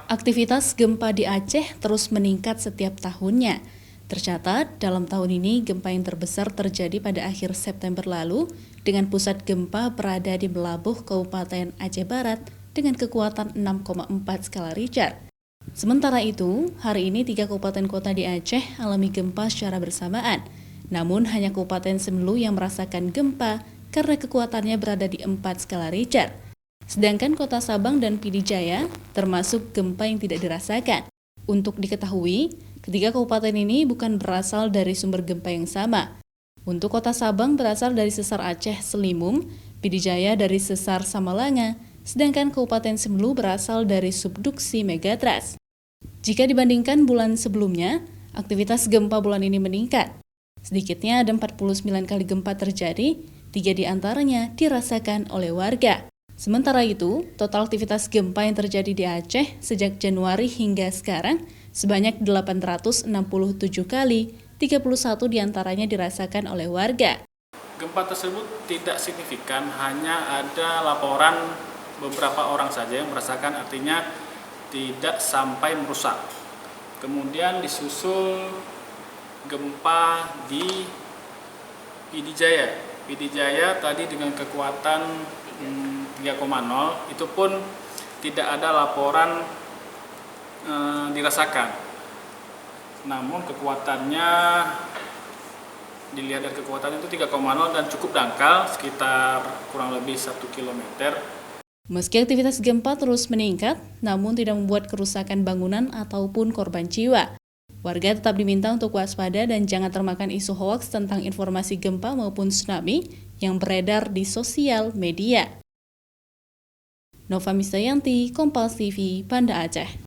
Aktivitas gempa di Aceh terus meningkat setiap tahunnya. Tercatat, dalam tahun ini gempa yang terbesar terjadi pada akhir September lalu dengan pusat gempa berada di Melabuh, Kabupaten Aceh Barat dengan kekuatan 6,4 skala Richter. Sementara itu, hari ini 3 kabupaten kota di Aceh alami gempa secara bersamaan. Namun hanya Kabupaten Semelu yang merasakan gempa karena kekuatannya berada di 4 skala Richter. Sedangkan Kota Sabang dan Pidi Jaya termasuk gempa yang tidak dirasakan. Untuk diketahui, ketiga kabupaten ini bukan berasal dari sumber gempa yang sama. Untuk Kota Sabang berasal dari sesar Aceh Selimum, Pidi Jaya dari sesar Samalanga, sedangkan Kabupaten Semelu berasal dari subduksi Megatrust. Jika dibandingkan bulan sebelumnya, aktivitas gempa bulan ini meningkat. Sedikitnya ada 49 kali gempa terjadi, 3 diantaranya dirasakan oleh warga. Sementara itu, total aktivitas gempa yang terjadi di Aceh sejak Januari hingga sekarang sebanyak 867 kali, 31 diantaranya dirasakan oleh warga. Gempa tersebut tidak signifikan, hanya ada laporan beberapa orang saja yang merasakan, artinya tidak sampai merusak. Kemudian disusul gempa di Pidi Jaya. Pidi Jaya tadi dengan kekuatan 3,0 itu pun tidak ada laporan dirasakan. Namun kekuatannya dilihat dari kekuatannya itu 3,0 dan cukup dangkal, sekitar kurang lebih 1 km. Meski aktivitas gempa terus meningkat, namun tidak membuat kerusakan bangunan ataupun korban jiwa. Warga tetap diminta untuk waspada dan jangan termakan isu hoaks tentang informasi gempa maupun tsunami yang beredar di sosial media. Nova Misayanti, Kompas TV, Banda Aceh.